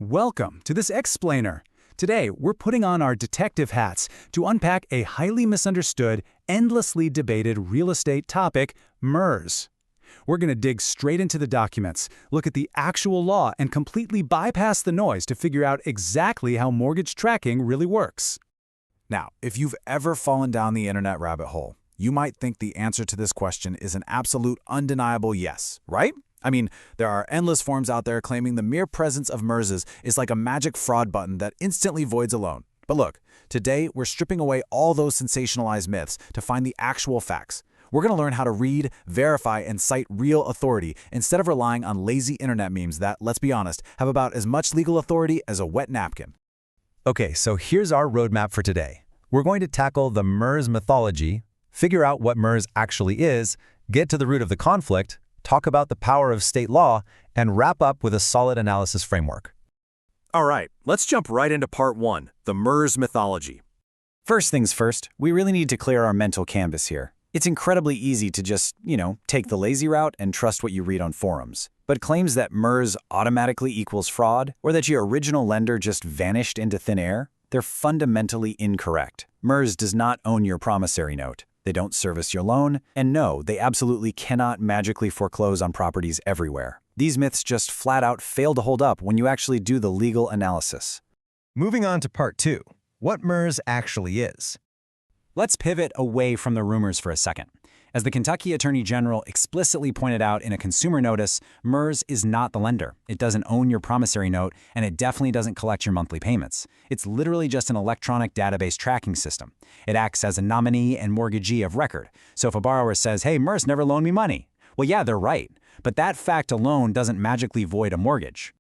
Welcome to this explainer. Today, we're putting on our detective hats to unpack a highly misunderstood, endlessly debated real estate topic, MERS. We're going to dig straight into the documents, look at the actual law, and completely bypass the noise to figure out exactly how mortgage tracking really works. Now, if you've ever fallen down the internet rabbit hole, you might think the answer to this question is an absolute undeniable yes, right? I mean, there are endless forms out there claiming the mere presence of MERSs is like a magic fraud button that instantly voids a loan. But look, today we're stripping away all those sensationalized myths to find the actual facts. We're going to learn how to read, verify, and cite real authority instead of relying on lazy internet memes that, let's be honest, have about as much legal authority as a wet napkin. Okay, so here's our roadmap for today. We're going to tackle the MERS mythology, figure out what MERS actually is, get to the root of the conflict, talk about the power of state law, and wrap up with a solid analysis framework. All right, let's jump right into part one, the MERS mythology. First things first, we really need to clear our mental canvas here. It's incredibly easy to just, take the lazy route and trust what you read on forums. But claims that MERS automatically equals fraud, or that your original lender just vanished into thin air, they're fundamentally incorrect. MERS does not own your promissory note. They don't service your loan, and no, they absolutely cannot magically foreclose on properties everywhere. These myths just flat out fail to hold up when you actually do the legal analysis. Moving on to part two, what MERS actually is. Let's pivot away from the rumors for a second. As the Kentucky Attorney General explicitly pointed out in a consumer notice, MERS is not the lender. It doesn't own your promissory note, and it definitely doesn't collect your monthly payments. It's literally just an electronic database tracking system. It acts as a nominee and mortgagee of record. So if a borrower says, hey, MERS never loaned me money, well, yeah, they're right. But that fact alone doesn't magically void a mortgage.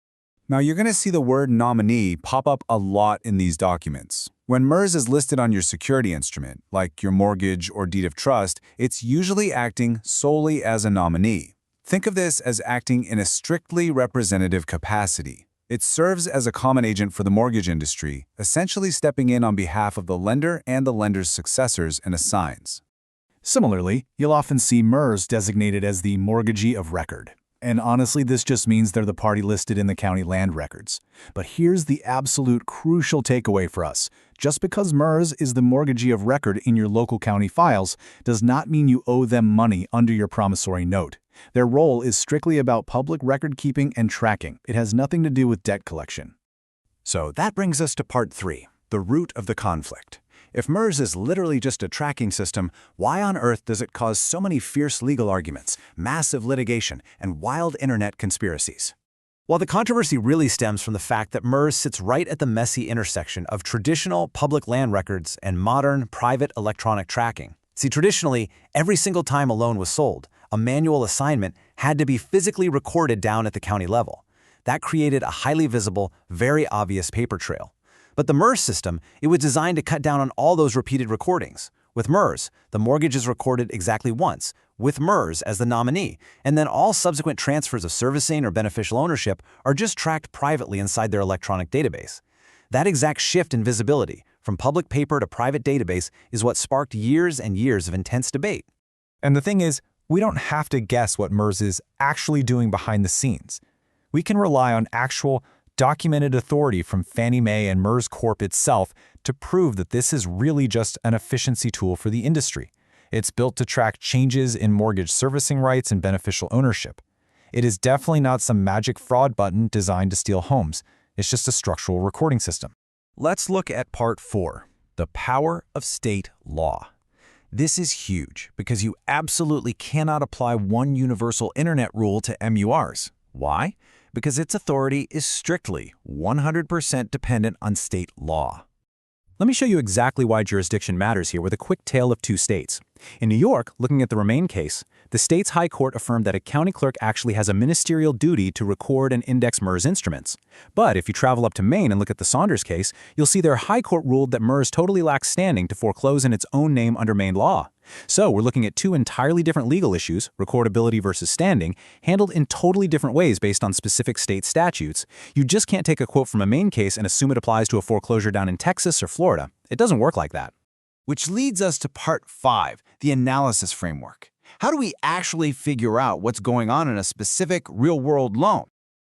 Now, you're going to see the word nominee pop up a lot in these documents. When MERS is listed on your security instrument, like your mortgage or deed of trust, it's usually acting solely as a nominee. Think of this as acting in a strictly representative capacity. It serves as a common agent for the mortgage industry, essentially stepping in on behalf of the lender and the lender's successors and assigns. Similarly, you'll often see MERS designated as the mortgagee of record. And honestly, this just means they're the party listed in the county land records. But here's the absolute crucial takeaway for us. Just because MERS is the mortgagee of record in your local county files does not mean you owe them money under your promissory note. Their role is strictly about public record keeping and tracking. It has nothing to do with debt collection. So that brings us to part three, the root of the conflict. If MERS is literally just a tracking system, why on earth does it cause so many fierce legal arguments, massive litigation, and wild internet conspiracies? Well, the controversy really stems from the fact that MERS sits right at the messy intersection of traditional public land records and modern private electronic tracking. See, traditionally, every single time a loan was sold, a manual assignment had to be physically recorded down at the county level. That created a highly visible, very obvious paper trail. But the MERS system, it was designed to cut down on all those repeated recordings. With MERS, the mortgage is recorded exactly once, with MERS as the nominee, and then all subsequent transfers of servicing or beneficial ownership are just tracked privately inside their electronic database. That exact shift in visibility, from public paper to private database, is what sparked years and years of intense debate. And the thing is, we don't have to guess what MERS is actually doing behind the scenes. We can rely on actual documented authority from Fannie Mae and MERSCORP itself to prove that this is really just an efficiency tool for the industry. It's built to track changes in mortgage servicing rights and beneficial ownership. It is definitely not some magic fraud button designed to steal homes. It's just a structural recording system. Let's look at part four, the power of state law. This is huge because you absolutely cannot apply one universal internet rule to MURs. Why? Because its authority is strictly 100% dependent on state law. Let me show you exactly why jurisdiction matters here with a quick tale of two states. In New York, looking at the Romaine case, the state's high court affirmed that a county clerk actually has a ministerial duty to record and index MERS instruments. But if you travel up to Maine and look at the Saunders case, you'll see their high court ruled that MERS totally lacks standing to foreclose in its own name under Maine law. So we're looking at two entirely different legal issues, recordability versus standing, handled in totally different ways based on specific state statutes. You just can't take a quote from a Maine case and assume it applies to a foreclosure down in Texas or Florida. It doesn't work like that. Which leads us to part five, the analysis framework. How do we actually figure out what's going on in a specific real-world loan?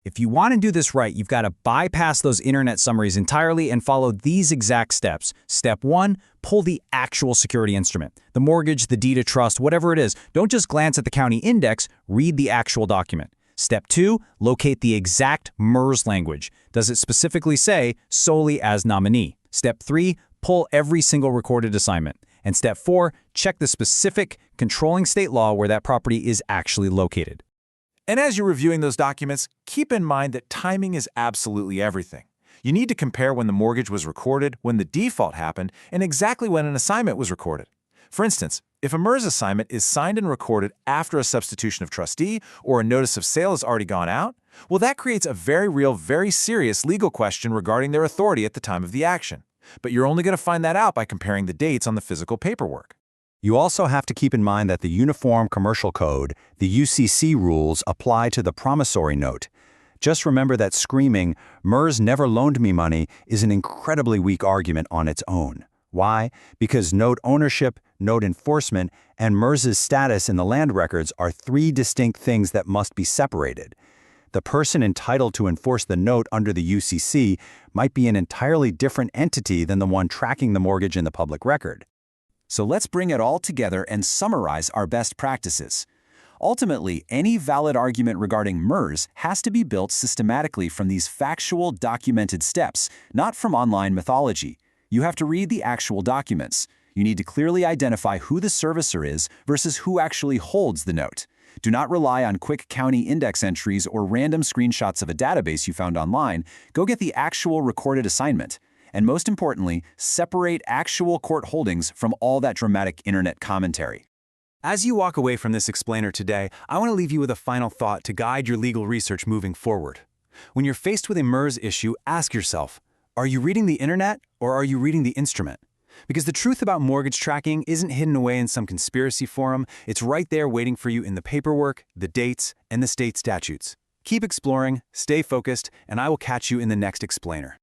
If you want to do this right, you've got to bypass those internet summaries entirely and follow these exact steps. Step 1, pull the actual security instrument. The mortgage, the deed of trust, whatever it is. Don't just glance at the county index, read the actual document. Step 2, locate the exact MERS language. Does it specifically say solely as nominee? Step 3, pull every single recorded assignment. And step 4, check the specific controlling state law where that property is actually located. And as you're reviewing those documents, keep in mind that timing is absolutely everything. You need to compare when the mortgage was recorded, when the default happened, and exactly when an assignment was recorded. For instance, if a MERS assignment is signed and recorded after a substitution of trustee or a notice of sale has already gone out, well, that creates a very real, very serious legal question regarding their authority at the time of the action. But you're only going to find that out by comparing the dates on the physical paperwork. You also have to keep in mind that the Uniform Commercial Code, the UCC rules, apply to the promissory note. Just remember that screaming, "MERS never loaned me money," is an incredibly weak argument on its own. Why? Because note ownership, note enforcement, and MERS's status in the land records are 3 distinct things that must be separated. The person entitled to enforce the note under the UCC might be an entirely different entity than the one tracking the mortgage in the public record. So let's bring it all together and summarize our best practices. Ultimately, any valid argument regarding MERS has to be built systematically from these factual, documented steps, not from online mythology. You have to read the actual documents. You need to clearly identify who the servicer is versus who actually holds the note. Do not rely on quick county index entries or random screenshots of a database you found online. Go get the actual recorded assignment. And most importantly, separate actual court holdings from all that dramatic internet commentary. As you walk away from this explainer today, I want to leave you with a final thought to guide your legal research moving forward. When you're faced with a MERS issue, ask yourself, are you reading the internet or are you reading the instrument? Because the truth about mortgage tracking isn't hidden away in some conspiracy forum. It's right there waiting for you in the paperwork, the dates, and the state statutes. Keep exploring, stay focused, and I will catch you in the next explainer.